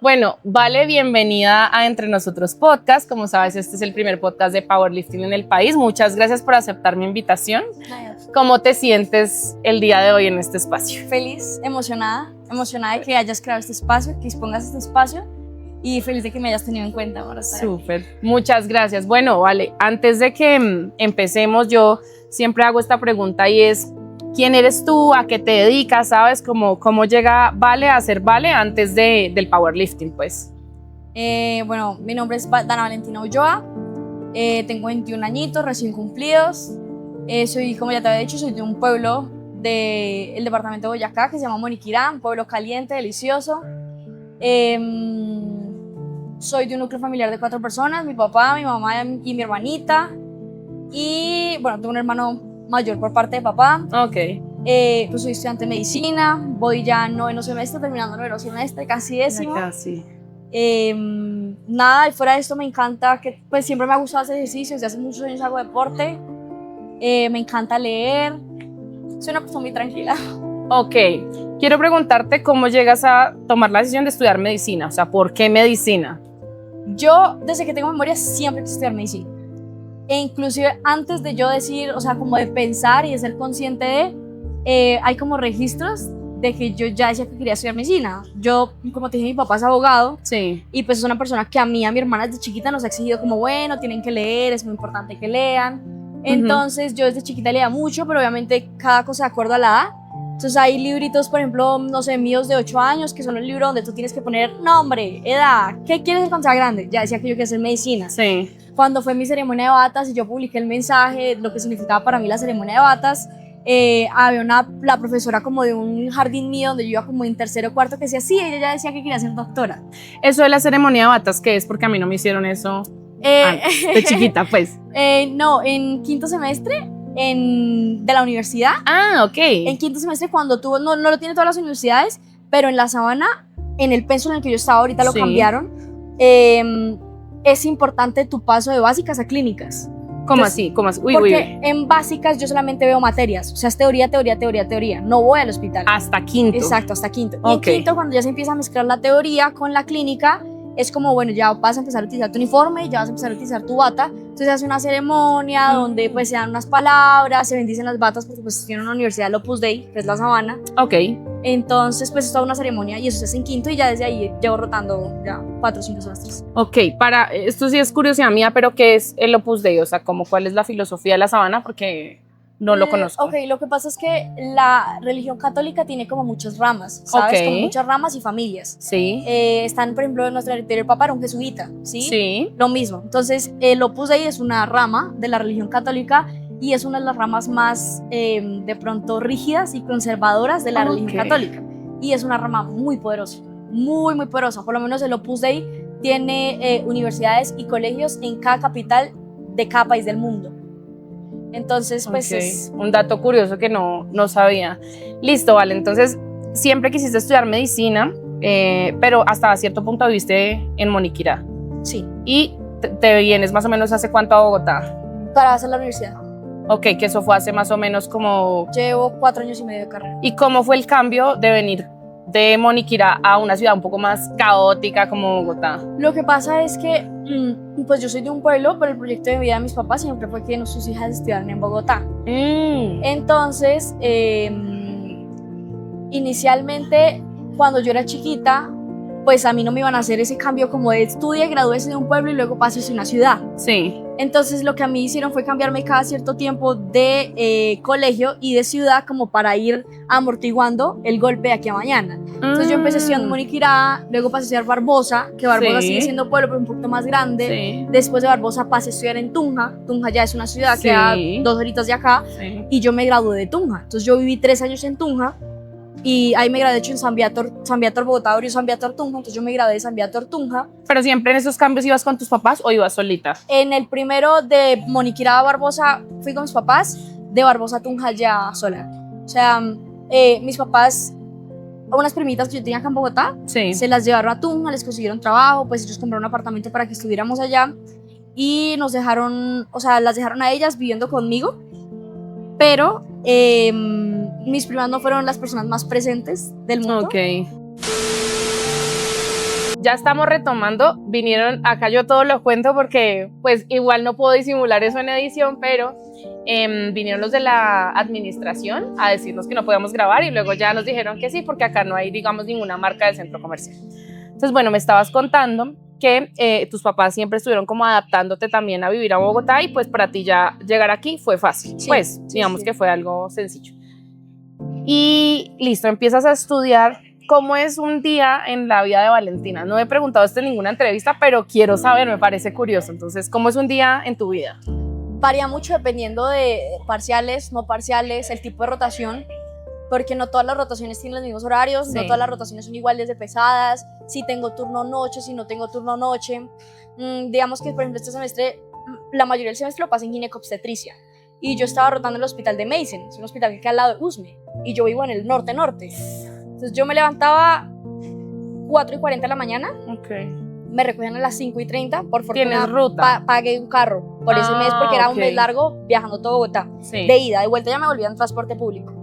Bueno, Vale, bienvenida a Entre Nosotros Podcast. Como sabes, este es el primer podcast de powerlifting en el país. Muchas gracias por aceptar mi invitación. ¿Cómo te sientes el día de hoy en este espacio? Feliz, emocionada de que hayas creado este espacio, que dispongas este espacio y feliz de que me hayas tenido en cuenta para estar Súper, muchas gracias. Bueno, Vale, antes de que empecemos, yo siempre hago esta pregunta y es: ¿quién eres tú? ¿A qué te dedicas? ¿Sabes cómo llega Vale a ser Vale antes del powerlifting, pues? Bueno, mi nombre es Dana Valentina Ulloa, tengo 21 añitos recién cumplidos, soy, como ya te había dicho, soy de un pueblo del departamento de Boyacá que se llama Moniquirá, un pueblo caliente, delicioso. Soy de un núcleo familiar de 4 personas, mi papá, mi mamá y mi hermanita, y bueno, tengo un hermano mayor por parte de papá. Ok. Pues soy estudiante de medicina, voy ya noveno semestre, terminando noveno semestre, casi décimo. Casi. Nada, y fuera de esto me encanta, que pues siempre me ha gustado hacer ejercicio, desde hace muchos años hago deporte, me encanta leer, soy una persona muy tranquila. Ok, quiero preguntarte cómo llegas a tomar la decisión de estudiar medicina, o sea, ¿por qué medicina? Yo, desde que tengo memoria, siempre quise estudiar medicina. E inclusive antes de yo decir, o sea, como de pensar y de ser consciente de, hay como registros de que yo ya decía que quería estudiar medicina. Yo, como te dije, mi papá es abogado. Sí. Y pues es una persona que a mí, a mi hermana desde chiquita nos ha exigido como, bueno, tienen que leer, es muy importante que lean. Entonces yo desde chiquita leía mucho, pero obviamente cada cosa de acuerdo a la edad. Entonces hay libritos, por ejemplo, no sé, míos de 8 años, que son el libro donde tú tienes que poner nombre, edad, ¿qué quieres ser cuando sea grande? Ya decía que yo quería hacer medicina. Sí. Cuando fue mi ceremonia de batas y yo publiqué el mensaje, lo que significaba para mí la ceremonia de batas, había la profesora como de un jardín mío donde yo iba como en tercero o cuarto que decía, sí, ella ya decía que quería ser doctora. Eso de la ceremonia de batas, ¿qué es? Porque a mí no me hicieron eso de chiquita, pues. No, en quinto semestre de la universidad. Ah, ok. En quinto semestre cuando tú, no lo tienen todas las universidades, pero en la Sabana, en el penso en el que yo estaba ahorita lo cambiaron, es importante tu paso de básicas a clínicas. ¿Cómo así? ¿Cómo así? Porque en básicas yo solamente veo materias, o sea, es teoría, no voy al hospital. Hasta quinto. Exacto, hasta quinto. Y en quinto, cuando ya se empieza a mezclar la teoría con la clínica, es como, bueno, ya vas a empezar a utilizar tu uniforme, ya vas a empezar a utilizar tu bata. Entonces se hace una ceremonia donde pues se dan unas palabras, se bendicen las batas porque pues tiene una universidad, el Opus Dei, que es la Sabana. Ok. Entonces pues es toda una ceremonia y eso se hace en quinto y ya desde ahí llevo rotando ya 4 o 5 semestres. Ok, esto sí es curiosidad mía, pero ¿qué es el Opus Dei? O sea, ¿cuál es la filosofía de la Sabana? Porque no lo conozco. Ok, lo que pasa es que la religión católica tiene como muchas ramas, ¿sabes? Como muchas ramas y familias. Sí. Están, por ejemplo, en nuestro anterior papa era un jesuita, ¿sí? Sí. Lo mismo. Entonces, el Opus Dei es una rama de la religión católica y es una de las ramas más, de pronto, rígidas y conservadoras de la religión católica. Y es una rama muy poderosa, muy, muy poderosa. Por lo menos el Opus Dei tiene universidades y colegios en cada capital de cada país del mundo. Entonces, pues es un dato curioso que no sabía. Listo, Vale. Entonces, siempre quisiste estudiar medicina, pero hasta cierto punto viviste en Moniquirá. Sí. ¿Y te vienes más o menos hace cuánto a Bogotá? Para hacer la universidad. Ok, que eso fue hace más o menos como... Llevo 4 años y medio de carrera. ¿Y cómo fue el cambio de venir de Moniquirá a una ciudad un poco más caótica como Bogotá? Lo que pasa es que pues yo soy de un pueblo, pero el proyecto de vida de mis papás siempre fue que sus hijas estudiaran en Bogotá. Entonces, inicialmente, cuando yo era chiquita, pues a mí no me iban a hacer ese cambio como de estudia, gradúese de un pueblo y luego pases a una ciudad. Sí. Entonces lo que a mí hicieron fue cambiarme cada cierto tiempo de colegio y de ciudad como para ir amortiguando el golpe de aquí a mañana. Entonces yo empecé estudiando en Moniquirá, luego pasé a estudiar Barbosa, que Barbosa sigue siendo pueblo pero un poquito más grande. Sí. Después de Barbosa pasé a estudiar en Tunja. Tunja ya es una ciudad que a 2 horitas de acá y yo me gradué de Tunja. Entonces yo viví 3 años en Tunja y ahí me gradué, de hecho, en San Viator, Bogotá, abrió San Viator, Tunja, entonces yo me gradué de San Viator, Tunja. ¿Pero siempre en esos cambios ibas con tus papás o ibas solita? En el primero de Moniquirá a Barbosa fui con mis papás, de Barbosa a Tunja ya sola. O sea, mis papás, unas primitas que yo tenía acá en Bogotá, se las llevaron a Tunja, les consiguieron trabajo, pues ellos compraron un apartamento para que estuviéramos allá y nos dejaron, o sea, las dejaron a ellas viviendo conmigo, pero mis primas no fueron las personas más presentes del mundo. Ok. ya estamos retomando, vinieron, acá yo todo lo cuento porque pues igual no puedo disimular eso en edición, pero vinieron los de la administración a decirnos que no podíamos grabar y luego ya nos dijeron que sí, porque acá no hay, digamos, ninguna marca del centro comercial. Entonces, bueno, me estabas contando que tus papás siempre estuvieron como adaptándote también a vivir a Bogotá y pues para ti ya llegar aquí fue fácil, sí, pues digamos que fue algo sencillo. Y listo, empiezas a estudiar. ¿Cómo es un día en la vida de Valentina? No he preguntado esto en ninguna entrevista, pero quiero saber, me parece curioso. Entonces, ¿cómo es un día en tu vida? Varía mucho dependiendo de parciales, no parciales, el tipo de rotación, porque no todas las rotaciones tienen los mismos horarios, sí. No todas las rotaciones son iguales de pesadas, si tengo turno noche, si no tengo turno noche. Digamos que, por ejemplo, este semestre, la mayoría del semestre lo pasé en ginecobstetricia, y yo estaba rotando en el hospital de Meissen, es un hospital que queda al lado de USME, y yo vivo en el norte-norte. Entonces yo me levantaba 4:40 de la mañana, me recogían a las 5:30, por fortuna. ¿Tienes ruta? Pagué un carro por ese mes, porque era un mes largo viajando todo Bogotá, sí. De ida, de vuelta ya me volvía en transporte público.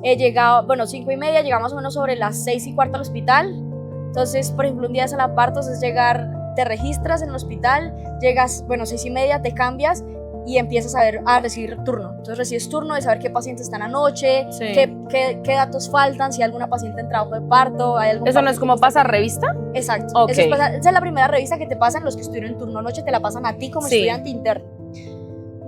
He llegado, 5:30, llegamos más o menos sobre las 6:15 al hospital. Entonces, por ejemplo, un día de sala de partos es llegar, te registras en el hospital, llegas, 6:30, te cambias y empiezas a recibir turno. Entonces recibes turno de saber qué pacientes están anoche, sí. qué datos faltan, si hay alguna paciente en trabajo de parto. Hay algún ¿Eso no es como pasar revista? Exacto. Okay. Esa es la primera revista que te pasan, los que estuvieron en turno noche te la pasan a ti como sí. Estudiante interno.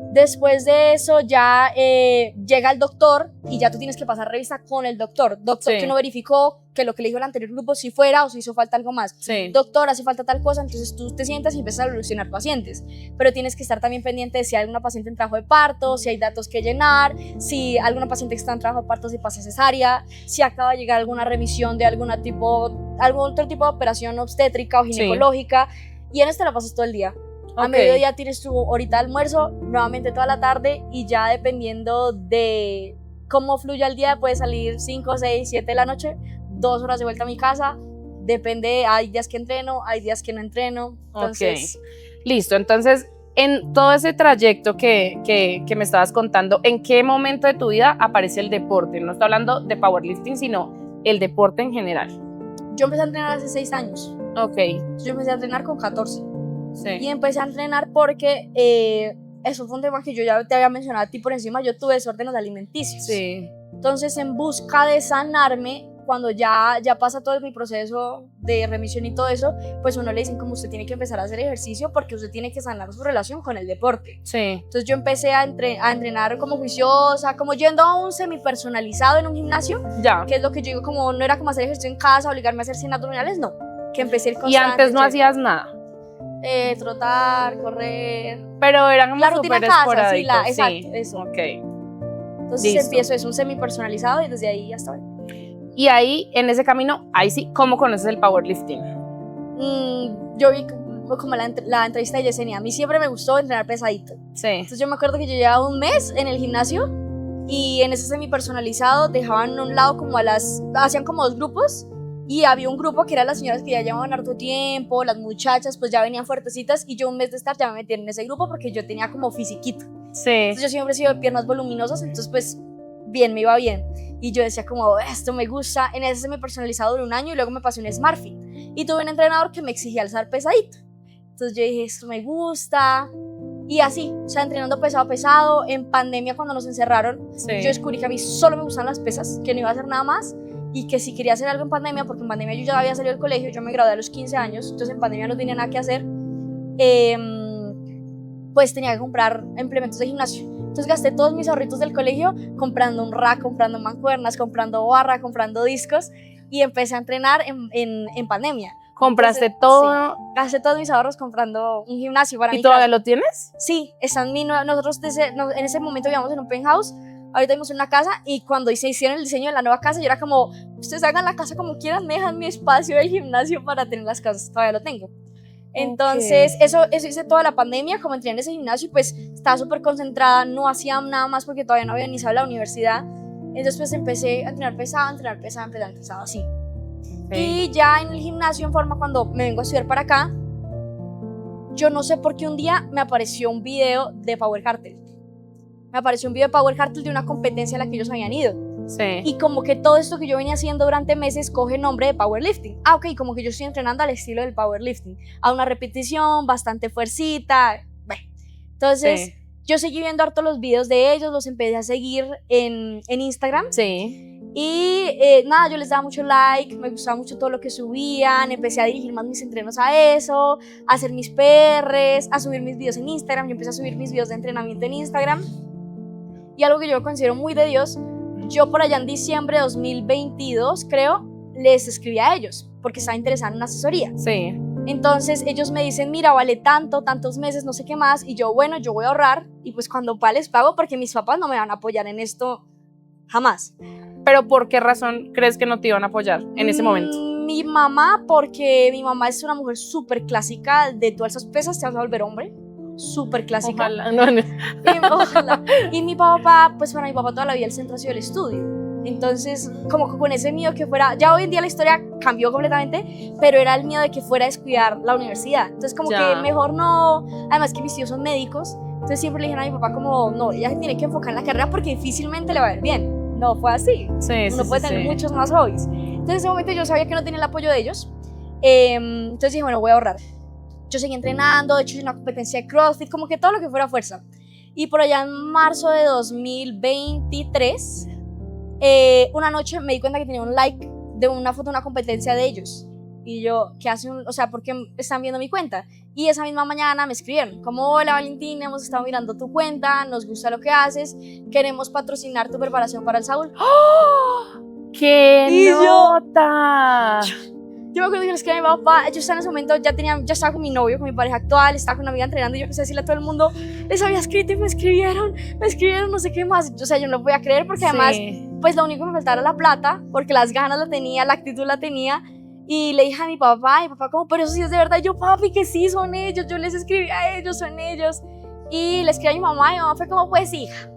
Después de eso ya llega el doctor y ya tú tienes que pasar revista con el doctor sí. Que no verificó que lo que le dijo el anterior grupo si fuera o si hizo falta algo más. Sí. Doctor, hace falta tal cosa, entonces tú te sientas y empiezas a evolucionar pacientes, pero tienes que estar también pendiente de si hay alguna paciente en trabajo de parto, si hay datos que llenar, si alguna paciente que está en trabajo de parto si pasa cesárea, si acaba de llegar alguna remisión de algún otro tipo de operación obstétrica o ginecológica, sí. Y en esto la pasas todo el día. A mediodía tienes tu horita de almuerzo, nuevamente toda la tarde, y ya dependiendo de cómo fluya el día, puede salir 5, 6, 7 de la noche, 2 horas de vuelta a mi casa, depende, hay días que entreno, hay días que no entreno, entonces... Listo, entonces, en todo ese trayecto que me estabas contando, ¿en qué momento de tu vida aparece el deporte? No estoy hablando de powerlifting, sino el deporte en general. Yo empecé a entrenar hace 6 años. Yo empecé a entrenar con 14. Sí. Y empecé a entrenar porque eso fue un tema que yo ya te había mencionado a ti por encima. Yo tuve desórdenes alimenticios. Sí. Entonces, en busca de sanarme, cuando ya pasa todo mi proceso de remisión y todo eso, pues uno le dicen como usted tiene que empezar a hacer ejercicio porque usted tiene que sanar su relación con el deporte. Sí. Entonces yo empecé a entrenar como juiciosa, como yendo a un semipersonalizado en un gimnasio, ya. Que es lo que yo digo, como no era como hacer ejercicio en casa, obligarme a hacer 100 abdominales, no. Que empecé el constante. ¿Y antes no hacías nada? Trotar, correr. Pero eran como la rutina en casa, sí, sí. Exacto, eso. Entonces Listo. empiezo, es un semi-personalizado y desde ahí hasta hoy. Y ahí, en ese camino, ahí sí, ¿cómo conoces el powerlifting? Yo vi como la entrevista de Yesenia. A mí siempre me gustó entrenar pesadito. Sí. Entonces yo me acuerdo que yo llevaba un mes en el gimnasio y en ese semi-personalizado dejaban a un lado como hacían como 2 grupos. Y había un grupo que eran las señoras que ya llevaban harto tiempo, las muchachas pues ya venían fuertecitas, y yo un mes de estar ya me metí en ese grupo porque yo tenía como fisiquito. Sí. Entonces yo siempre he sido de piernas voluminosas, entonces pues bien, me iba bien. Y yo decía como, esto me gusta. En ese me personalizado durante 1 año y luego me pasé un SmartFit. Y tuve un entrenador que me exigía alzar pesadito. Entonces yo dije, esto me gusta. Y así, o sea, entrenando pesado. En pandemia, cuando nos encerraron, sí. Yo descubrí que a mí solo me gustan las pesas, que no iba a hacer nada más. Y que si quería hacer algo en pandemia, porque en pandemia yo ya había salido del colegio, yo me gradué a los 15 años, entonces en pandemia no tenía nada que hacer, pues tenía que comprar implementos de gimnasio. Entonces gasté todos mis ahorritos del colegio comprando un rack, comprando mancuernas, comprando barra, comprando discos, y empecé a entrenar en pandemia. ¿Compraste Entonces, todo? Sí, gasté todos mis ahorros comprando un gimnasio para mi ¿Y todavía casa. lo tienes? Sí, nosotros en ese momento vivíamos en un penthouse. Ahorita vivimos en una casa, y cuando se hicieron el diseño de la nueva casa, yo era como, ustedes hagan la casa como quieran, me dejan mi espacio del gimnasio para tener las cosas. Todavía lo tengo. Entonces, eso hice toda la pandemia, como entré en ese gimnasio, y pues estaba súper concentrada, no hacía nada más porque todavía no había iniciado la universidad. Entonces pues empecé a entrenar pesado, así. Y ya en el gimnasio, en forma, cuando me vengo a estudiar para acá, yo no sé por qué un día me apareció un video de Power Cartel. Me apareció un video de Power Cartel de una competencia a la que ellos habían ido. Sí. Y como que todo esto que yo venía haciendo durante meses coge nombre de powerlifting. Ah, ok, como que yo estoy entrenando al estilo del powerlifting, a una repetición, bastante fuercita. Bueno, entonces Sí. yo seguí viendo harto los videos de ellos, los empecé a seguir en Instagram. Sí. Y nada, yo les daba mucho like, me gustaba mucho todo lo que subían, empecé a dirigir más mis entrenos a eso, a hacer mis PRs, a subir mis videos en Instagram. Yo empecé a subir mis videos de entrenamiento en Instagram. Y algo que yo considero muy de Dios, yo por allá en diciembre de 2022, creo, les escribí a ellos, porque estaba interesada en una asesoría. Sí. Entonces ellos me dicen, mira, vale tanto, tantos meses, no sé qué más, y yo, bueno, yo voy a ahorrar, y pues cuando les pago, porque mis papás no me van a apoyar en esto jamás. ¿Pero por qué razón crees que no te iban a apoyar en ese momento? Mi mamá, porque mi mamá es una mujer súper clásica, de tú alzas pesas, te vas a volver hombre, súper clásica. Ojalá, no. Ojalá. Y mi papá, pues para mi papá toda la vida el centro ha sido el estudio. Entonces, como que con ese miedo que fuera, ya hoy en día la historia cambió completamente, pero era el miedo de que fuera a descuidar la universidad. Entonces, como Ya. que mejor no, además que mis tíos son médicos, entonces siempre le dijeron a mi papá como, no, ella se tiene que enfocar en la carrera porque difícilmente le va a ir bien. No fue así. Sí, Uno sí, puede sí, tener sí. muchos más hobbies. Entonces, en ese momento yo sabía que no tenía el apoyo de ellos. Entonces dije, bueno, voy a ahorrar. Yo seguí entrenando, de hecho hice una competencia de CrossFit, como que todo lo que fuera fuerza. Y por allá en marzo de 2023, una noche me di cuenta que tenía un like de una foto de una competencia de ellos. Y yo, ¿qué hacen? O sea, ¿por qué están viendo mi cuenta? Y esa misma mañana me escribieron, como, hola Valentina, hemos estado mirando tu cuenta, nos gusta lo que haces, queremos patrocinar tu preparación para el Saúl. ¡Oh! ¡Qué Y yo- nota! Yo me acuerdo que les escribí a mi papá, yo estaba en ese momento, ya estaba con mi novio, con mi pareja actual, estaba con una amiga entrenando y yo empecé a decirle a todo el mundo, les había escrito y me escribieron, no sé qué más. O sea, yo no lo podía creer porque además, Sí. pues lo único que me faltaba era la plata, porque las ganas la tenía, la actitud la tenía. Y le dije a mi papá como, pero eso sí es de verdad. Y yo, papi, que sí, son ellos, yo les escribí a ellos, son ellos. Y le escribí a mi mamá fue como, pues hija,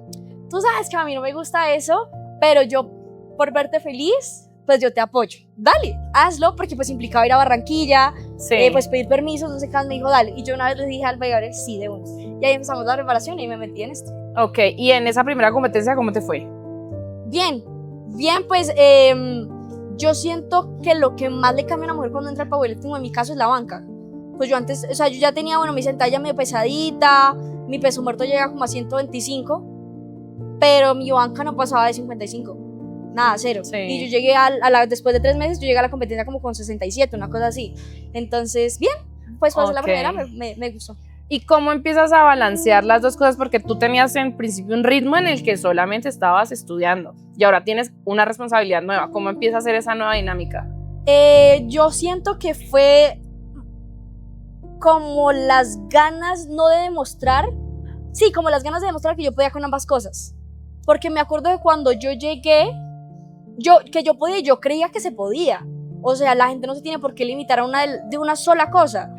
tú sabes que a mí no me gusta eso, pero yo, por verte feliz, pues yo te apoyo. Dale, hazlo, porque pues implicaba ir a Barranquilla, Sí. pues pedir permisos, no sé qué más. Me dijo, dale. Y yo una vez le dije al Vegabre, sí, de uno. Y ahí empezamos la preparación y me metí en esto. Ok, y en esa primera competencia, ¿cómo te fue? Bien, pues yo siento que lo que más le cambia a una mujer cuando entra al powerlifting, en mi caso, es la banca. Pues yo antes, o sea, yo ya tenía, bueno, mi sentadilla medio pesadita, mi peso muerto llega como a 125, pero mi banca no pasaba de 55, nada, cero. Sí. Y yo llegué después de 3 meses, yo llegué a la competencia como con 67, una cosa así. Entonces, bien, pues pasé la Ok. primera, me gustó. ¿Y cómo empiezas a balancear las dos cosas? Porque tú tenías en principio un ritmo en el que solamente estabas estudiando y ahora tienes una responsabilidad nueva. ¿Cómo empieza a ser esa nueva dinámica? Yo siento que fue como las ganas no de demostrar, sí, como las ganas de demostrar que yo podía con ambas cosas. Porque me acuerdo de cuando yo llegué, que yo podía, yo creía que se podía. O sea, la gente no se tiene por qué limitar a de una sola cosa.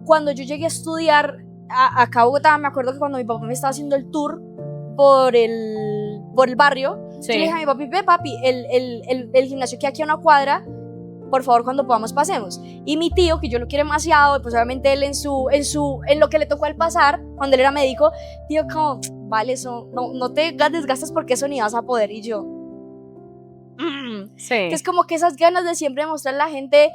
Cuando yo llegué a estudiar acá a Bogotá, me acuerdo que cuando mi papá me estaba haciendo el tour por el barrio, Sí. yo le dije a mi papi, ve papi, el gimnasio que hay aquí a una cuadra, por favor cuando podamos pasemos. Y mi tío, que yo lo quiero demasiado, pues obviamente él en lo que le tocó al pasar, cuando él era médico, dijo como, vale, eso, no te desgastas porque eso ni vas a poder. Y yo, Sí. es como que esas ganas de siempre demostrar a la gente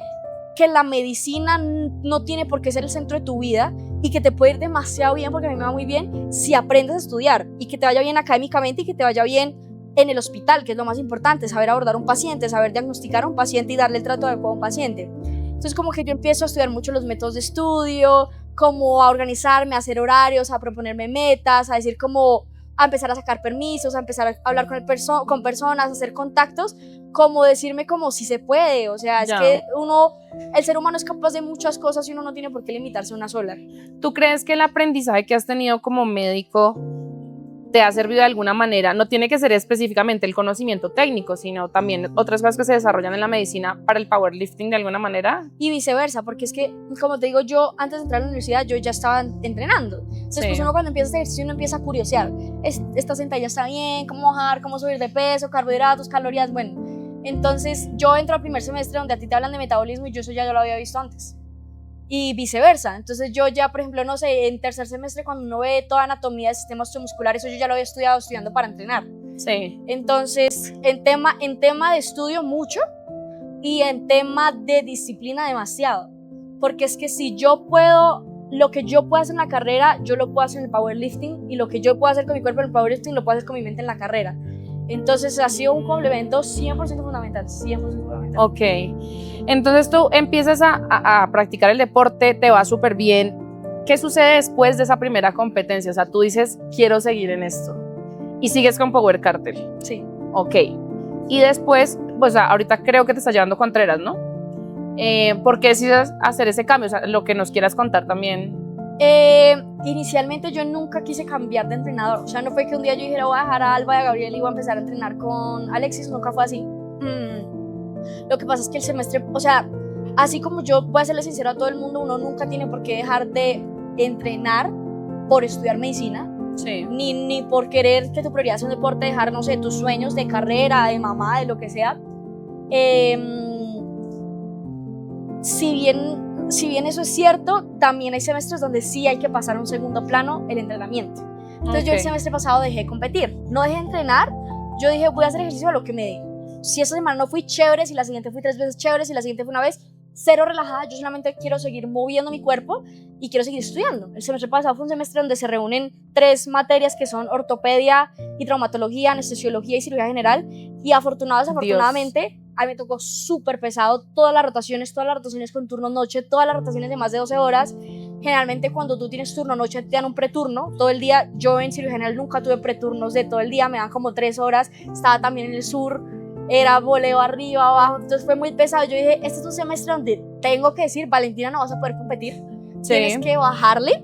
que la medicina no tiene por qué ser el centro de tu vida y que te puede ir demasiado bien, porque a mí me va muy bien, si aprendes a estudiar y que te vaya bien académicamente y que te vaya bien en el hospital, que es lo más importante, saber abordar a un paciente, saber diagnosticar a un paciente y darle el trato adecuado a un paciente. Entonces como que yo empiezo a estudiar mucho los métodos de estudio, como a organizarme, a hacer horarios, a proponerme metas, a decir como a empezar a sacar permisos, a empezar a hablar con personas, a hacer contactos, como decirme como si se puede. O sea, es Ya. que el ser humano es capaz de muchas cosas y uno no tiene por qué limitarse a una sola. ¿Tú crees que el aprendizaje que has tenido como médico te ha servido de alguna manera? No tiene que ser específicamente el conocimiento técnico, sino también otras cosas que se desarrollan en la medicina para el powerlifting de alguna manera. Y viceversa, porque es que, como te digo, yo antes de entrar a la universidad, yo ya estaba entrenando. Entonces, Sí. pues uno cuando empieza a hacer ejercicio, uno empieza a curiosear. Esta sentadilla está bien, cómo bajar, cómo subir de peso, carbohidratos, calorías, bueno. Entonces, yo entro al primer semestre donde a ti te hablan de metabolismo y yo eso ya lo había visto antes. Y viceversa. Entonces, yo ya, por ejemplo, no sé, en tercer semestre, cuando uno ve toda anatomía del sistema osteomuscular, eso yo ya lo había estudiando para entrenar. Sí. Entonces, en tema de estudio mucho y en tema de disciplina demasiado. Porque es que si yo puedo, lo que yo puedo hacer en la carrera, yo lo puedo hacer en el powerlifting, y lo que yo puedo hacer con mi cuerpo en el powerlifting, lo puedo hacer con mi mente en la carrera. Entonces ha sido un complemento 100% fundamental, 100% fundamental. Ok, entonces tú empiezas a practicar el deporte, te va súper bien. ¿Qué sucede después de esa primera competencia? O sea, tú dices, quiero seguir en esto. Y sigues con Power Cartel. Sí. Ok. Y después, pues ahorita creo que te está llevando Contreras, ¿no? ¿Por qué decides hacer ese cambio? O sea, lo que nos quieras contar también. Inicialmente yo nunca quise cambiar de entrenador. O sea, no fue que un día yo dijera voy a dejar a Alba y a Gabriel y voy a empezar a entrenar con Alexis. Nunca fue así. Lo que pasa es que el semestre, o sea, así como yo voy a serle sincero a todo el mundo, uno nunca tiene por qué dejar de entrenar por estudiar medicina. Sí. Ni por querer que tu prioridad sea un deporte, dejar, no sé, tus sueños de carrera, de mamá, de lo que sea. Si bien eso es cierto, también hay semestres donde sí hay que pasar a un segundo plano el entrenamiento. Entonces yo el semestre pasado dejé de competir, no dejé de entrenar, yo dije voy a hacer ejercicio a lo que me dé. Si esa semana no fui chévere, si la siguiente fui 3 veces chévere, si la siguiente fue una vez, cero relajada, yo solamente quiero seguir moviendo mi cuerpo y quiero seguir estudiando. El semestre pasado fue un semestre donde se reúnen 3 materias que son ortopedia y traumatología, anestesiología y cirugía general, y desafortunadamente a mí me tocó súper pesado todas las rotaciones con turno noche, todas las rotaciones de más de 12 horas. Generalmente cuando tú tienes turno noche te dan un preturno todo el día. Yo en cirugía general nunca tuve preturnos de todo el día, me dan como 3 horas. Estaba también en el sur, era voleo arriba, abajo, entonces fue muy pesado. Yo dije, este es un semestre donde tengo que decir, Valentina, no vas a poder competir, tienes que bajarle,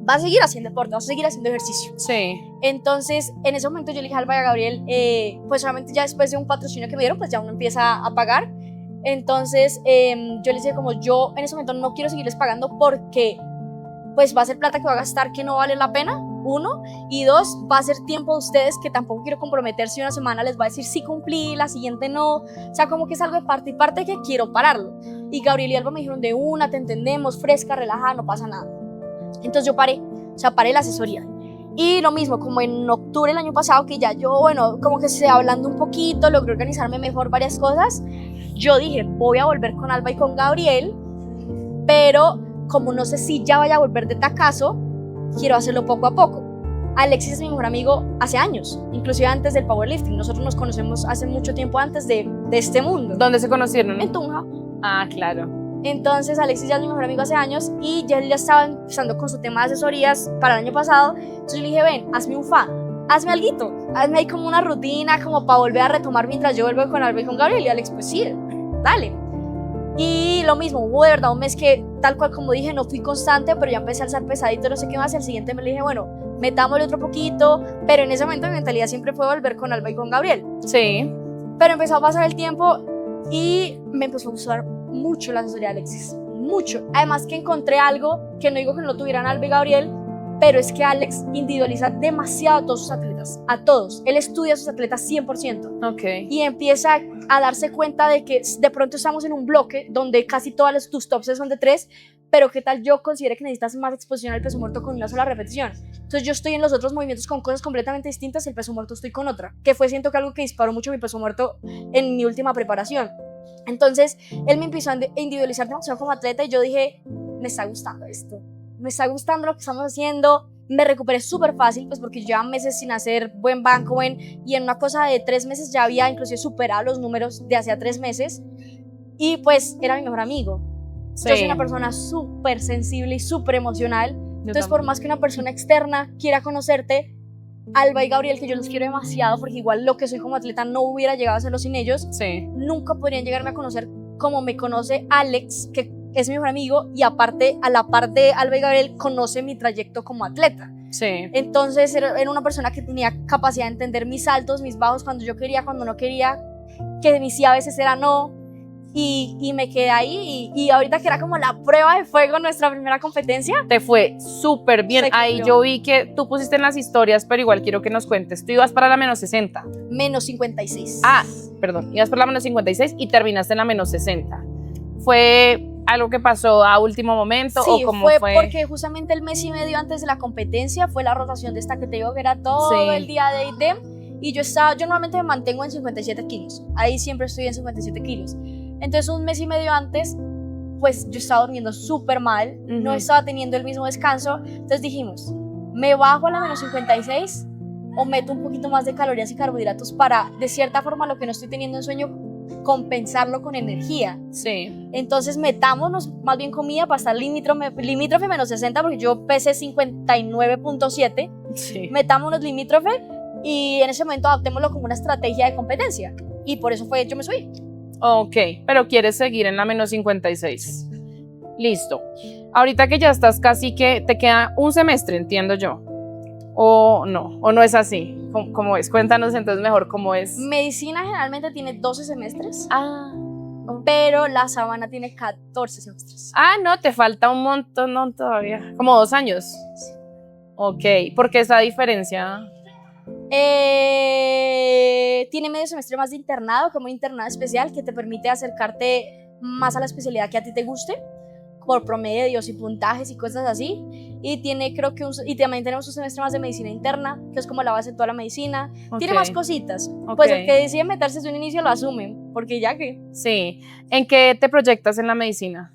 vas a seguir haciendo deporte, vas a seguir haciendo ejercicio. Sí. Entonces, en ese momento yo le dije a Alba y a Gabriel, pues solamente ya después de un patrocinio que me dieron, pues ya uno empieza a pagar. Entonces, yo les dije como yo en ese momento no quiero seguirles pagando porque pues va a ser plata que va a gastar que no vale la pena, 1, y 2, va a ser tiempo de ustedes que tampoco quiero comprometer si una semana les va a decir sí cumplí, la siguiente no, o sea, como que es algo de parte y parte que quiero pararlo. Y Gabriel y Alba me dijeron de una, te entendemos, fresca, relajada, no pasa nada. Entonces yo paré la asesoría. Y lo mismo, como en octubre del año pasado, que ya yo, bueno, como que se hablando un poquito, logré organizarme mejor varias cosas, yo dije, voy a volver con Alba y con Gabriel, pero como no sé si ya vaya a volver de tacazo, quiero hacerlo poco a poco. Alexis es mi mejor amigo hace años, inclusive antes del powerlifting. Nosotros nos conocemos hace mucho tiempo antes de este mundo. ¿Dónde se conocieron? En Tunja. Ah, claro. Entonces Alexis ya es mi mejor amigo hace años y ya él ya estaba empezando con su tema de asesorías para el año pasado. Entonces yo le dije, ven, hazme un fan, hazme alguito, hazme ahí como una rutina como para volver a retomar mientras yo vuelvo con Alba y con Gabriel. Y Alex, pues sí, dale. Y lo mismo, hubo de verdad un mes que tal cual como dije no fui constante, pero ya empecé a alzar pesadito, no sé qué más. El siguiente me le dije, bueno, metámosle otro poquito, pero en ese momento mi mentalidad siempre fue volver con Alba y con Gabriel. Sí. Pero empezó a pasar el tiempo y me empezó a gustar mucho la asesoría de Alexis, mucho. Además que encontré algo que no digo que no lo tuvieran Alba y Gabriel, pero es que Alex individualiza demasiado a todos sus atletas, a todos. Él estudia a sus atletas 100%. Okay. Y empieza a darse cuenta de que de pronto estamos en un bloque donde casi todas tus tops son de 3, pero qué tal yo considero que necesitas más exposición al peso muerto con una sola repetición. Entonces yo estoy en los otros movimientos con cosas completamente distintas y el peso muerto estoy con otra, que fue siento que algo que disparó mucho mi peso muerto en mi última preparación. Entonces él me empezó a individualizar demasiado como atleta y yo dije, me está gustando esto, me está gustando lo que estamos haciendo. Me recuperé súper fácil, pues porque yo llevaba meses sin hacer buen banco, y en una cosa de 3 meses ya había inclusive superado los números de hacía 3 meses, y pues era mi mejor amigo. Sí. Yo soy una persona súper sensible y súper emocional, entonces por más que una persona externa quiera conocerte, Alba y Gabriel, que yo los quiero demasiado, porque igual lo que soy como atleta no hubiera llegado a hacerlo sin ellos, sí. Nunca podrían llegarme a conocer como me conoce Alex, que es mi mejor amigo, y aparte, a la par de Alba y Gabriel, conoce mi trayecto como atleta. Sí. Entonces era una persona que tenía capacidad de entender mis altos, mis bajos, cuando yo quería, cuando no quería, que mi sí a veces era no, y me quedé ahí, y ahorita que era como la prueba de fuego, nuestra primera competencia. Te fue súper bien. Ahí yo vi que tú pusiste en las historias, pero igual quiero que nos cuentes. Tú ibas para la menos 60. Menos 56. Ah, perdón, ibas para la menos 56 y terminaste en la menos 60. ¿Fue algo que pasó a último momento? Sí, ¿o cómo fue? Porque justamente el mes y medio antes de la competencia fue la rotación de esta que te digo que era todo el día de ITEM, y yo normalmente me mantengo en 57 kilos, ahí siempre estoy en 57 kilos. Entonces un mes y medio antes, pues yo estaba durmiendo súper mal, no estaba teniendo el mismo descanso, entonces dijimos, ¿me bajo a la menos 56 o meto un poquito más de calorías y carbohidratos para, de cierta forma, lo que no estoy teniendo en sueño, compensarlo con energía? Sí. Entonces metámonos más bien comida para estar limítrofe menos 60, porque yo pesé 59.7, sí. Metámonos limítrofe y en ese momento adaptémoslo como una estrategia de competencia, y por eso yo me subí. Ok, pero quieres seguir en la menos 56. Listo. Ahorita que ya estás casi que te queda un semestre, entiendo yo. O no es así. ¿Cómo es? Cuéntanos entonces mejor cómo es. Medicina generalmente tiene 12 semestres. Oh. Pero la Sabana tiene 14 semestres. No, te falta un montón, no, todavía. Como 2 años. Sí. Ok, ¿por qué esa diferencia? Tiene medio semestre más de internado, como un internado especial que te permite acercarte más a la especialidad que a ti te guste, por promedios y puntajes y cosas así. Y tiene, creo que, y también tenemos un semestre más de medicina interna, que es como la base de toda la medicina. Okay. Tiene más cositas. Okay. Pues el que decide meterse desde un inicio lo asumen, porque ya que. Sí. ¿En qué te proyectas en la medicina?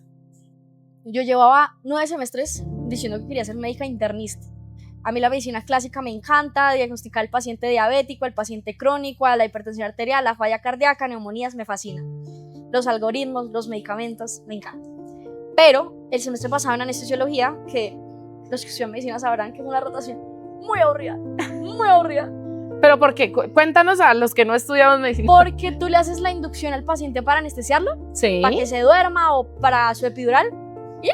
Yo llevaba 9 semestres diciendo que quería ser médica internista. A mí la medicina clásica me encanta, diagnosticar al paciente diabético, al paciente crónico, a la hipertensión arterial, la falla cardíaca, neumonías, me fascina. Los algoritmos, los medicamentos, me encanta. Pero el semestre pasado en anestesiología, que los que estudian medicina sabrán que es una rotación muy aburrida, muy aburrida. ¿Pero por qué? Cuéntanos a los que no estudiamos medicina. Porque tú le haces la inducción al paciente para anestesiarlo, sí, para que se duerma o para su epidural, y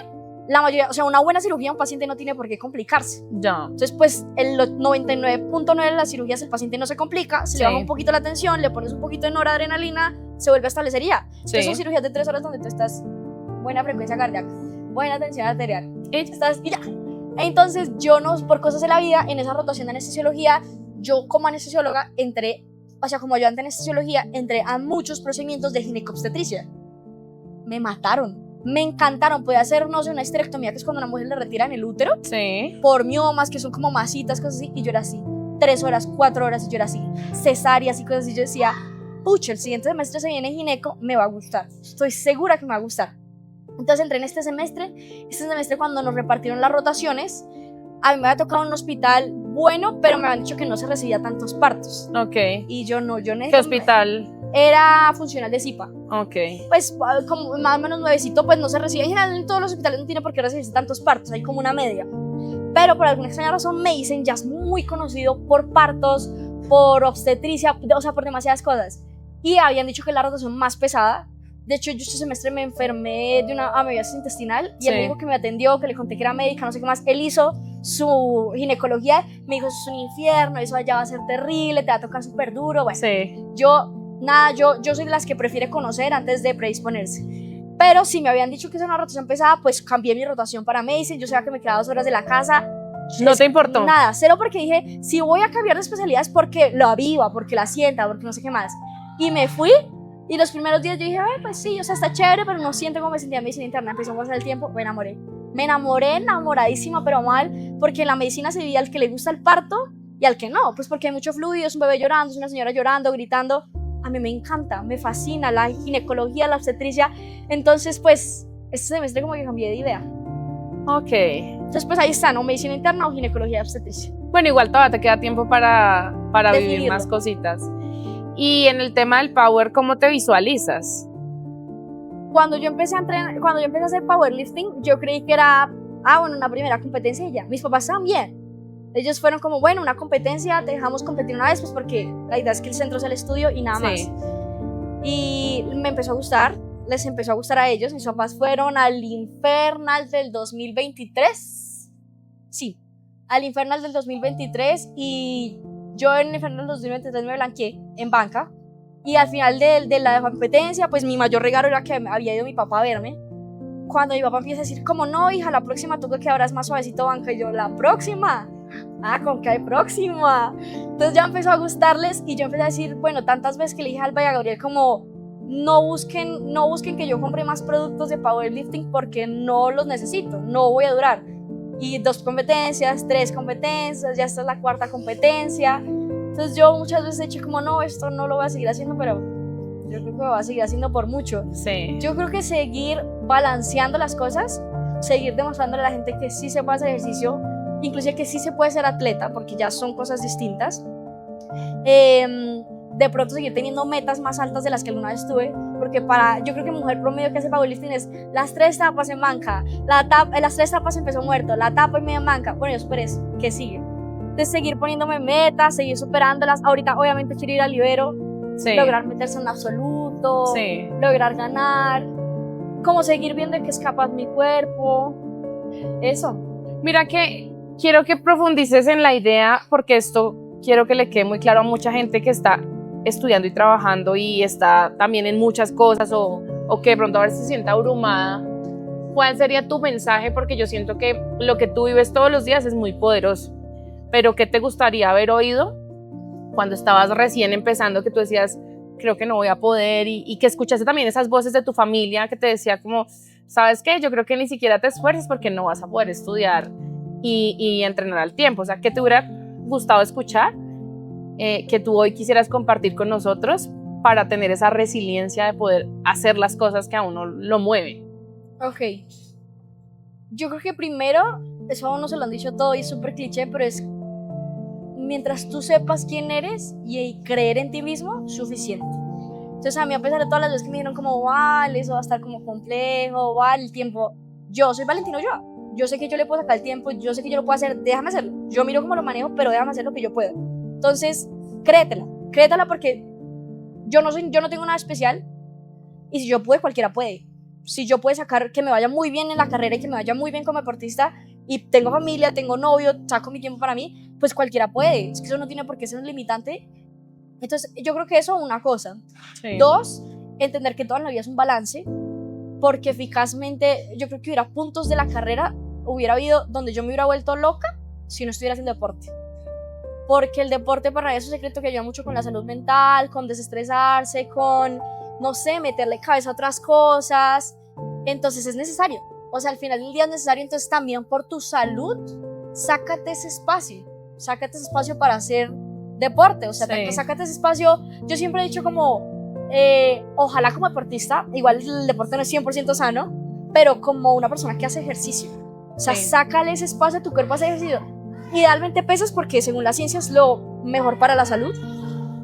la mayoría, o sea, una buena cirugía un paciente no tiene por qué complicarse. Ya. Entonces, pues, el 99.9 de las cirugías el paciente no se complica, se le baja un poquito la tensión, le pones un poquito de noradrenalina, se vuelve a establecer y ya. Entonces, son cirugías de 3 horas donde tú estás buena frecuencia cardíaca, buena tensión arterial, y ya. Entonces, yo no, por cosas de la vida, en esa rotación de anestesiología, yo como anestesióloga entré, o sea, como ayudante de anestesiología, entré a muchos procedimientos de ginecobstetricia. Me mataron. Me encantaron, podía hacer, no sé, una histerectomía, que es cuando a una mujer le retiran el útero, por miomas, que son como masitas, cosas así, y yo era así, 3 horas, 4 horas, y yo era así, cesáreas y cosas así, yo decía, pucha, el siguiente semestre se viene gineco, me va a gustar, estoy segura que me va a gustar. Entonces entré en este semestre cuando nos repartieron las rotaciones, a mí me había tocado un hospital bueno, pero me habían dicho que no se recibía tantos partos. Ok. Y yo necesito. ¿Qué hospital? Era funcional de Zipa. Ok. Pues como más o menos nuevecito, pues no se recibe. En general en todos los hospitales no tiene por qué recibirse tantos partos, hay como una media. Pero por alguna extraña razón me dicen, ya es muy conocido por partos, por obstetricia, o sea, por demasiadas cosas. Y habían dicho que la rotación más pesada. De hecho, yo este semestre me enfermé de una amebiasis intestinal y el médico que me atendió, que le conté que era médica, no sé qué más, él hizo su ginecología, me dijo, eso es un infierno, eso allá va a ser terrible, te va a tocar súper duro. Bueno, yo soy de las que prefiere conocer antes de predisponerse. Pero si me habían dicho que es una rotación pesada, pues cambié mi rotación para medicina. Yo sabía que me quedaba 2 horas de la casa. ¿No te importó? Nada, cero, porque dije, si voy a cambiar de especialidad es porque lo aviva, porque la sienta, porque no sé qué más. Y me fui. Y los primeros días yo dije, pues sí, o sea, está chévere, pero no siento cómo me sentía en medicina interna. Empezó a pasar el tiempo, me enamoré. Me enamoré, enamoradísima, pero mal, porque en la medicina se vive al que le gusta el parto y al que no. Pues porque hay mucho fluido, es un bebé llorando, es una señora llorando, gritando. A mí me encanta, me fascina la ginecología, la obstetricia. Entonces, pues, este semestre como que cambié de idea. Ok. Entonces, pues ahí está, ¿no? Medicina interna o ginecología obstetricia. Bueno, igual todavía te queda tiempo para vivir más cositas. Y en el tema del power, ¿cómo te visualizas? Cuando yo empecé a hacer powerlifting, yo creí que era, una primera competencia y ya. Mis papás también. Ellos fueron como, bueno, una competencia, te dejamos competir una vez, pues porque la idea es que el centro sea el estudio y nada más. Y me empezó a gustar, les empezó a gustar a ellos. Mis papás fueron al Infernal del 2023. Sí, al Infernal del 2023 y yo en el Infernal del 2023 me blanqueé en banca. Y al final de la competencia, pues mi mayor regalo era que había ido mi papá a verme. Cuando mi papá empieza a decir, como no, hija, la próxima tú que habrás más suavecito banca. Y yo, ¿la próxima? ¿Con qué hay próxima? Entonces ya empezó a gustarles y yo empecé a decir, bueno, tantas veces que le dije a Alba y a Gabriel como, no busquen que yo compre más productos de powerlifting porque no los necesito, no voy a durar. Y 2 competencias, 3 competencias, ya esta es la 4ª competencia. Entonces Entonces yo muchas veces he dicho como, no, esto no lo voy a seguir haciendo, pero yo creo que lo voy a seguir haciendo por mucho. Sí. Yo creo que seguir balanceando las cosas, seguir demostrándole a la gente que sí se puede hacer ejercicio, inclusive que sí se puede ser atleta, porque ya son cosas distintas. De pronto seguir teniendo metas más altas de las que alguna vez tuve, porque yo creo que mujer promedio que hace powerlifting es las 3 etapas en manca, las 3 etapas en peso muerto, la etapa y media manca. Bueno, yo superé eso, ¿qué sigue? De seguir poniéndome metas, seguir superándolas. Ahorita obviamente quiero ir al Libero, sí, lograr meterse en absoluto, sí, lograr ganar, como seguir viendo que es capaz mi cuerpo, eso. Mira que quiero que profundices en la idea, porque esto quiero que le quede muy claro a mucha gente que está estudiando y trabajando y está también en muchas cosas o que de pronto a veces se sienta abrumada. ¿Cuál sería tu mensaje? Porque yo siento que lo que tú vives todos los días es muy poderoso, pero ¿qué te gustaría haber oído cuando estabas recién empezando, que tú decías, creo que no voy a poder, y que escuchaste también esas voces de tu familia que te decía como, ¿sabes qué? Yo creo que ni siquiera te esfuerces porque no vas a poder estudiar y entrenar al tiempo. O sea, ¿qué te hubiera gustado escuchar que tú hoy quisieras compartir con nosotros para tener esa resiliencia de poder hacer las cosas que a uno lo mueven? Ok. Yo creo que primero, eso a uno se lo han dicho todo y es súper cliché, pero es mientras tú sepas quién eres y creer en ti mismo, suficiente. Entonces a mí, a pesar de todas las veces que me dijeron como, vale, eso va a estar como complejo, vale, el tiempo, yo soy Valentino yo sé que yo le puedo sacar el tiempo, yo sé que yo lo puedo hacer, déjame hacerlo. Yo miro cómo lo manejo, pero déjame hacer lo que yo puedo. Entonces, créetela porque yo no tengo nada especial, y si yo puedo, cualquiera puede. Si yo puedo sacar que me vaya muy bien en la carrera y que me vaya muy bien como deportista, y tengo familia, tengo novio, saco mi tiempo para mí, pues cualquiera puede. Es que eso no tiene por qué ser un limitante. Entonces, yo creo que eso es una cosa. Sí. 2, entender que toda la vida es un balance, porque eficazmente yo creo que hubiera puntos de la carrera, hubiera habido donde yo me hubiera vuelto loca si no estuviera haciendo deporte. Porque el deporte para mí es un secreto que ayuda mucho con la salud mental, con desestresarse, con, no sé, meterle cabeza a otras cosas. Entonces es necesario. O sea, al final del día es necesario. Entonces también por tu salud, sácate ese espacio para hacer deporte. O sea, sí, sácate ese espacio. Yo siempre he dicho como, ojalá como deportista, igual el deporte no es 100% sano, pero como una persona que hace ejercicio. O sea, sí, sácale ese espacio a tu cuerpo a hacer ejercicio. Idealmente pesas, porque según la ciencia es lo mejor para la salud.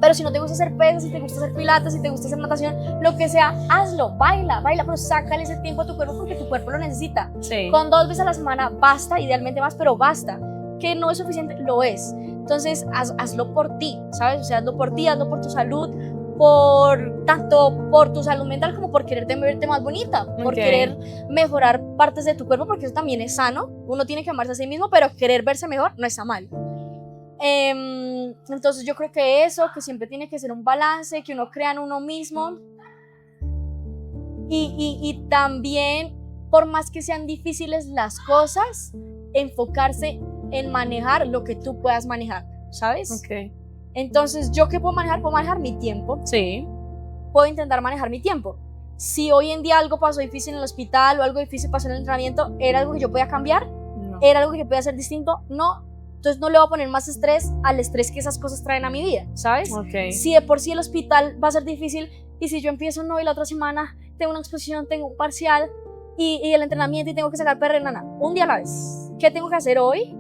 Pero si no te gusta hacer pesas, si te gusta hacer pilates, si te gusta hacer natación, lo que sea, hazlo, baila, pero sácale ese tiempo a tu cuerpo porque tu cuerpo lo necesita. Sí. Con 2 veces a la semana basta, idealmente más, pero basta. Que no es suficiente, lo es. Entonces, hazlo por ti, ¿sabes? O sea, hazlo por ti, hazlo por tu salud, tanto por tu salud mental como por quererte verte más bonita, por querer mejorar partes de tu cuerpo, porque eso también es sano. Uno tiene que amarse a sí mismo, pero querer verse mejor no está mal. Entonces yo creo que eso, que siempre tiene que ser un balance, que uno crea en uno mismo, y también, por más que sean difíciles las cosas, enfocarse en manejar lo que tú puedas manejar, ¿sabes? Okay. Entonces, ¿yo qué puedo manejar? Puedo manejar mi tiempo. Sí. Puedo intentar manejar mi tiempo. Si hoy en día algo pasó difícil en el hospital o algo difícil pasó en el entrenamiento, ¿era algo que yo podía cambiar? No. ¿Era algo que yo podía hacer distinto? No. Entonces no le voy a poner más estrés al estrés que esas cosas traen a mi vida, ¿sabes? Okay. Si de por sí el hospital va a ser difícil, y si yo empiezo no, y la otra semana tengo una exposición, tengo un parcial y el entrenamiento y tengo que sacar PR, nana, un día a la vez. ¿Qué tengo que hacer hoy?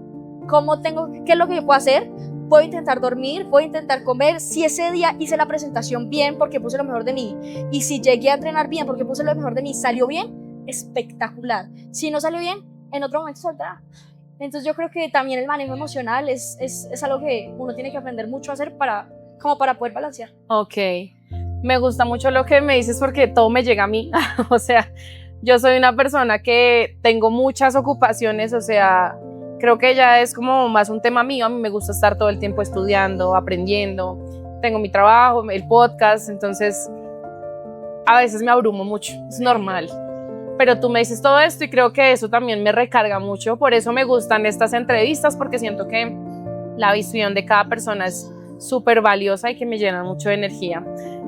¿Qué es lo que yo puedo hacer? Puedo intentar dormir, puedo intentar comer. Si ese día hice la presentación bien porque puse lo mejor de mí, y si llegué a entrenar bien porque puse lo mejor de mí, salió bien, espectacular. Si no salió bien, en otro momento saldrá. Entonces yo creo que también el manejo emocional es algo que uno tiene que aprender mucho a hacer para poder balancear. Ok, me gusta mucho lo que me dices porque todo me llega a mí. O sea, yo soy una persona que tengo muchas ocupaciones, o sea, creo que ya es como más un tema mío. A mí me gusta estar todo el tiempo estudiando, aprendiendo, tengo mi trabajo, el podcast, entonces a veces me abrumo mucho, es normal. Pero tú me dices todo esto y creo que eso también me recarga mucho. Por eso me gustan estas entrevistas, porque siento que la visión de cada persona es súper valiosa y que me llena mucho de energía.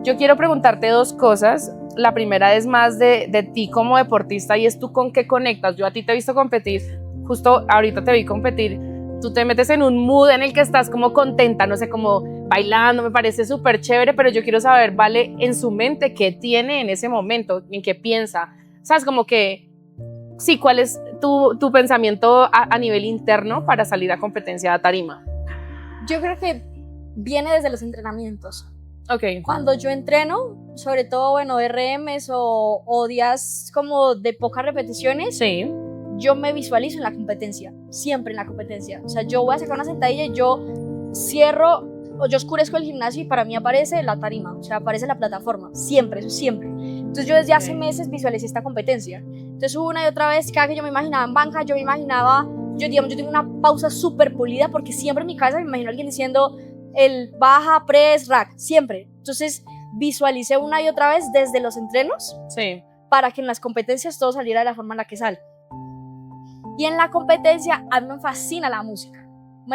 Yo quiero preguntarte 2 cosas. La primera es más de ti como deportista, y es tú con qué conectas. Yo a ti te he visto competir, justo ahorita te vi competir tú te metes en un mood en el que estás como contenta, no sé, como bailando, me parece súper chévere, pero yo quiero saber, Vale, en su mente, ¿qué tiene en ese momento? ¿En qué piensa? ¿Sabes? Como que, sí, ¿cuál es tu pensamiento a nivel interno para salir a competencia de tarima? Yo creo que viene desde los entrenamientos. Okay. Cuando yo entreno, sobre todo, bueno, RMs o días como de pocas repeticiones, sí, yo me visualizo en la competencia, siempre en la competencia. O sea, yo voy a sacar una sentadilla y yo cierro o yo oscurezco el gimnasio y para mí aparece la tarima, o sea, aparece la plataforma, siempre, eso siempre. Entonces yo desde hace meses visualicé esta competencia. Entonces una y otra vez, cada que yo me imaginaba en banca, yo me imaginaba, digamos, yo tengo una pausa súper pulida porque siempre en mi cabeza me imagino a alguien diciendo el baja, press, rack, siempre. Entonces visualicé una y otra vez desde los entrenos sí, para que en las competencias todo saliera de la forma en la que sale. Y en la competencia a mí me fascina la música.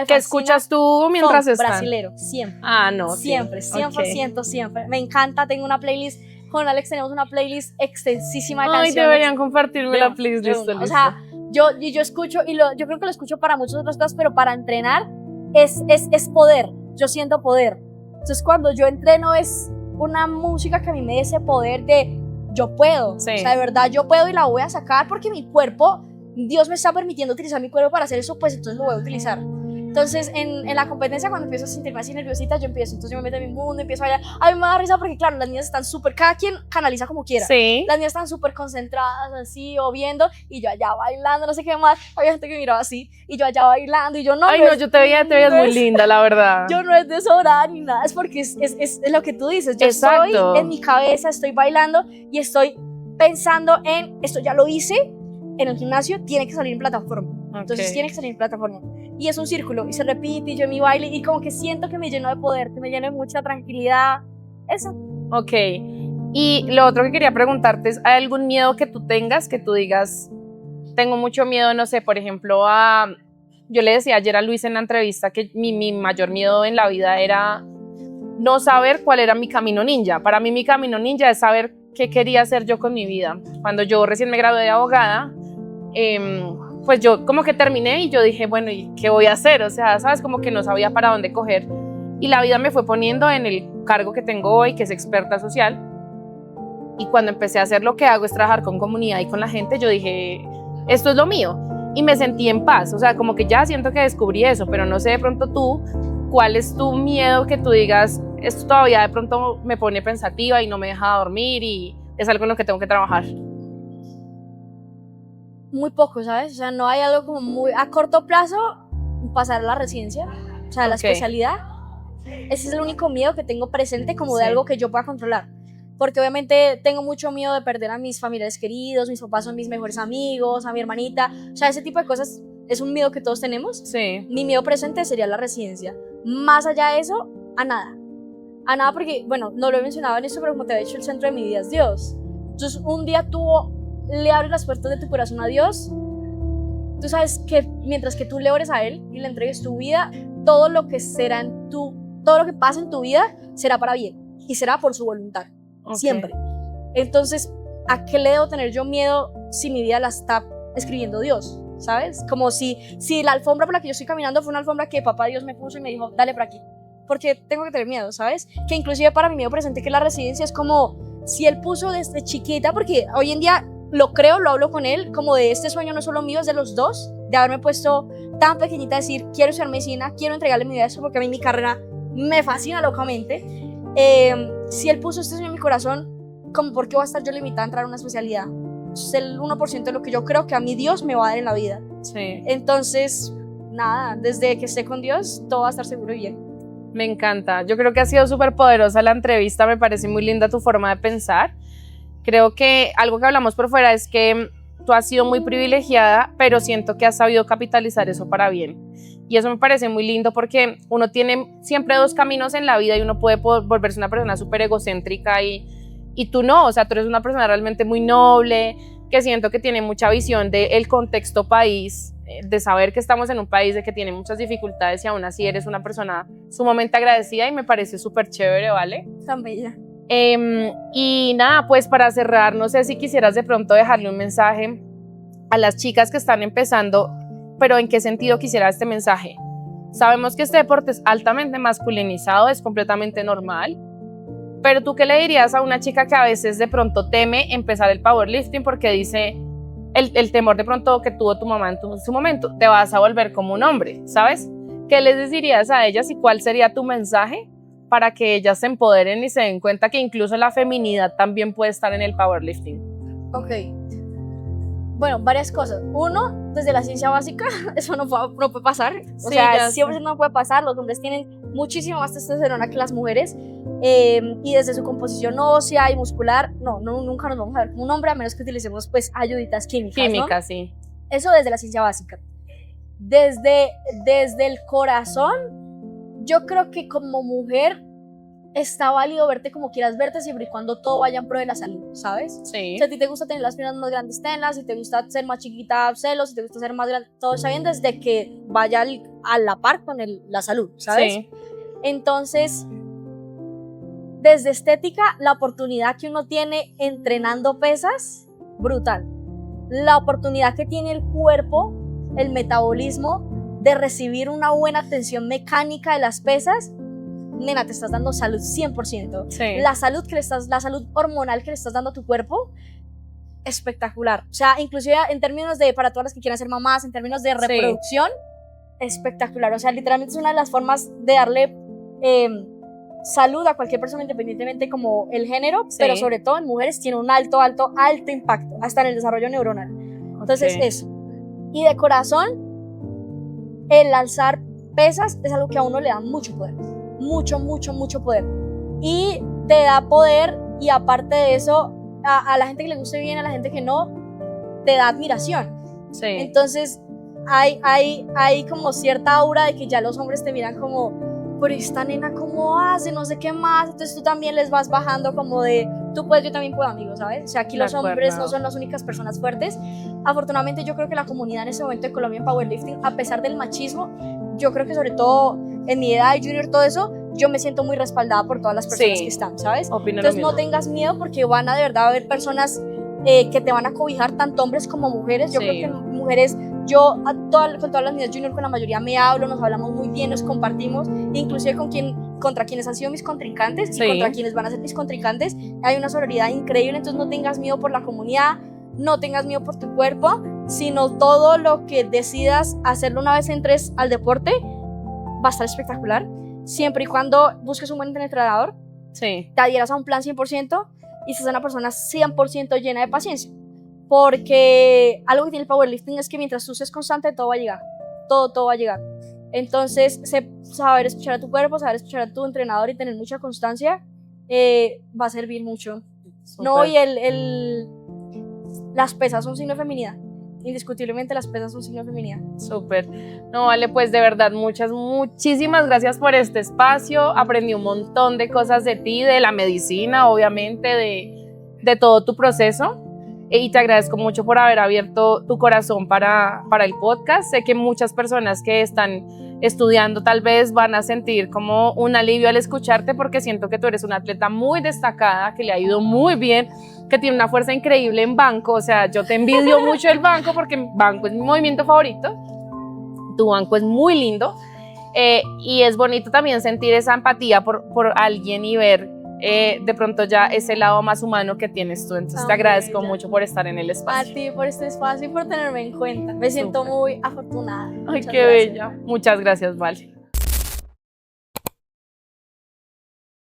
¿Qué escuchas tú mientras estás? Brasilero, siempre. Ah, no. Siempre, sí. 100%, okay. Siempre. Me encanta, tengo una playlist, con Alex tenemos una playlist extensísima de canciones. Ay, deberían compartirme la playlist, listo. O sea, yo escucho, yo creo que lo escucho para muchas otras cosas, pero para entrenar es poder, yo siento poder. Entonces cuando yo entreno es una música que a mí me da ese poder de yo puedo, sí. O sea, de verdad yo puedo y la voy a sacar porque mi cuerpo, Dios me está permitiendo utilizar mi cuerpo para hacer eso, pues entonces lo voy a utilizar. Entonces en la competencia cuando empiezo a sentirme así nerviosita, entonces yo me meto en mi mundo, empiezo a bailar. A mí me da risa porque claro, las niñas están súper, cada quien canaliza como quiera. Sí. Las niñas están súper concentradas así o viendo y yo allá bailando, no sé qué más. Había gente que miraba así y yo allá bailando y yo no. Ay, no, yo te veía muy linda, la verdad. Yo no es de sobrada ni nada, es porque es lo que tú dices. Yo Exacto. Estoy en mi cabeza, estoy bailando y estoy pensando en esto ya lo hice en el gimnasio, tiene que salir en plataforma. Okay. Entonces tiene que salir en plataforma. Y es un círculo y se repite y yo en mi baile y como que siento que me lleno de poder, que me lleno de mucha tranquilidad. Eso. Ok. Y lo otro que quería preguntarte es, ¿hay algún miedo que tú tengas, que tú digas, tengo mucho miedo, no sé, por ejemplo, yo le decía ayer a Luis en la entrevista que mi mayor miedo en la vida era no saber cuál era mi camino ninja. Para mí mi camino ninja es saber qué quería hacer yo con mi vida. Cuando yo recién me gradué de abogada, pues yo como que terminé y yo dije, bueno, ¿y qué voy a hacer? O sea, ¿sabes? Como que no sabía para dónde coger. Y la vida me fue poniendo en el cargo que tengo hoy, que es experta social. Y cuando empecé a hacer lo que hago, es trabajar con comunidad y con la gente, yo dije, esto es lo mío. Y me sentí en paz. O sea, como que ya siento que descubrí eso, pero no sé de pronto tú, ¿cuál es tu miedo que tú digas, esto todavía de pronto me pone pensativa y no me deja dormir y es algo en lo que tengo que trabajar? Muy poco, ¿sabes? O sea, no hay algo como muy a corto plazo, pasar a la residencia, o sea, la especialidad. Ese es el único miedo que tengo presente como de algo que yo pueda controlar. Porque obviamente tengo mucho miedo de perder a mis familiares queridos, mis papás son mis mejores amigos, a mi hermanita, o sea, ese tipo de cosas es un miedo que todos tenemos. Sí. Mi miedo presente sería la residencia. Más allá de eso, a nada porque, bueno, no lo he mencionado en esto, pero como te he dicho, el centro de mi vida es Dios. Entonces un día tú le abres las puertas de tu corazón a Dios, tú sabes que mientras que tú le ores a Él y le entregues tu vida, todo lo que pasa en tu vida será para bien y será por su voluntad, siempre. Entonces, ¿a qué le debo tener yo miedo si mi vida la está escribiendo Dios? ¿Sabes? Como si la alfombra por la que yo estoy caminando fue una alfombra que papá Dios me puso y me dijo, dale por aquí. Porque tengo que tener miedo, ¿sabes? Que inclusive para mi miedo presente, que la residencia es como si Él puso desde chiquita, porque hoy en día lo creo, lo hablo con Él, como de este sueño no es solo mío, es de los dos, de haberme puesto tan pequeñita a decir, quiero estudiar medicina, quiero entregarle mi vida a eso, porque a mí mi carrera me fascina locamente. Si Él puso este sueño en mi corazón, como por qué voy a estar yo limitada a entrar a una especialidad. Es el 1% de lo que yo creo que a mí Dios me va a dar en la vida. Sí. Entonces, nada, desde que esté con Dios, todo va a estar seguro y bien. Me encanta. Yo creo que ha sido súper poderosa la entrevista. Me parece muy linda tu forma de pensar. Creo que algo que hablamos por fuera es que tú has sido muy privilegiada, pero siento que has sabido capitalizar eso para bien. Y eso me parece muy lindo porque uno tiene siempre dos caminos en la vida y uno puede volverse una persona súper egocéntrica y tú no. O sea, tú eres una persona realmente muy noble, que siento que tiene mucha visión del contexto país, de saber que estamos en un país de que tiene muchas dificultades y aún así eres una persona sumamente agradecida y me parece súper chévere, ¿vale? Tan bella. Y nada, pues para cerrar, no sé si quisieras de pronto dejarle un mensaje a las chicas que están empezando pero ¿en qué sentido quisiera este mensaje? Sabemos que este deporte es altamente masculinizado, es completamente normal, pero ¿tú qué le dirías a una chica que a veces de pronto teme empezar el powerlifting porque dice el temor de pronto que tuvo tu mamá en su momento, te vas a volver como un hombre, ¿sabes? ¿Qué les dirías a ellas y cuál sería tu mensaje para que ellas se empoderen y se den cuenta que incluso la feminidad también puede estar en el powerlifting? Ok. Bueno, varias cosas. Uno, desde la ciencia básica, eso no puede pasar. O sea, siempre no puede pasar. Los hombres tienen muchísimo más testosterona que las mujeres. Y desde su composición ósea y muscular, nunca nos vamos a ver como un hombre a menos que utilicemos pues ayuditas químicas, ¿no? Sí. Eso desde la ciencia básica. Desde el corazón, yo creo que como mujer está válido verte como quieras verte siempre y cuando todo vaya en pro de la salud, ¿sabes? Sí. Si a ti te gusta tener las piernas más grandes, tenlas. Si te gusta ser más chiquita, hazlo. Si te gusta ser más grande, todo está bien desde que vaya a la par con la salud, ¿sabes? Sí. Entonces, desde estética, la oportunidad que uno tiene entrenando pesas, brutal. La oportunidad que tiene el cuerpo, el metabolismo, de recibir una buena atención mecánica de las pesas, nena, te estás dando salud 100%. Sí. La salud hormonal que le estás dando a tu cuerpo, espectacular. O sea, inclusive en términos de, para todas las que quieran ser mamás, en términos de reproducción, espectacular. O sea, literalmente es una de las formas de darle salud a cualquier persona, independientemente como el género, pero sobre todo en mujeres tiene un alto impacto, hasta en el desarrollo neuronal. Entonces, eso. Y de corazón, el alzar pesas es algo que a uno le da mucho poder. Mucho poder. Y te da poder, y aparte de eso, a la gente que le guste bien, a la gente que no, te da admiración. Sí. Entonces hay como cierta aura de que ya los hombres te miran como, pero esta nena cómo hace, no sé qué más. Entonces tú también les vas bajando como de, tú puedes, yo también puedo, amigos, ¿sabes? O sea, aquí los hombres no son las únicas personas fuertes. Afortunadamente yo creo que la comunidad en ese momento de Colombia en powerlifting, a pesar del machismo, yo creo que sobre todo en mi edad y junior, todo eso, yo me siento muy respaldada por todas las personas que están, ¿sabes? Entonces no tengas miedo, porque van a de verdad haber personas que te van a cobijar, tanto hombres como mujeres. Yo creo que mujeres, yo con todas las niñas junior, con la mayoría me hablo, nos hablamos muy bien, nos compartimos, inclusive contra quienes han sido mis contrincantes y contra quienes van a ser mis contrincantes, hay una sororidad increíble. Entonces no tengas miedo por la comunidad, no tengas miedo por tu cuerpo, sino todo lo que decidas hacerlo una vez entres al deporte va a estar espectacular, siempre y cuando busques un buen entrenador, te adhieras a un plan 100% y seas una persona 100% llena de paciencia, porque algo que tiene el powerlifting es que mientras tú seas constante, todo va a llegar, todo va a llegar. Entonces, saber escuchar a tu cuerpo, saber escuchar a tu entrenador y tener mucha constancia va a servir mucho. Super. No, y las pesas son signo de feminidad. Indiscutiblemente las pesas son signo de feminidad. Súper. No, vale, pues de verdad muchísimas gracias por este espacio. Aprendí un montón de cosas de ti, de la medicina, obviamente, de todo tu proceso. Y te agradezco mucho por haber abierto tu corazón para el podcast. Sé que muchas personas que están estudiando tal vez van a sentir como un alivio al escucharte, porque siento que tú eres una atleta muy destacada, que le ha ido muy bien, que tiene una fuerza increíble en banco. O sea, yo te envidio mucho el banco, porque banco es mi movimiento favorito. Tu banco es muy lindo, y es bonito también sentir esa empatía por alguien y ver de pronto ya ese lado más humano que tienes tú. Entonces te agradezco mucho por estar en el espacio. A ti por este espacio y por tenerme en cuenta. Me siento muy afortunada. Ay, qué bella. Muchas gracias, Vale.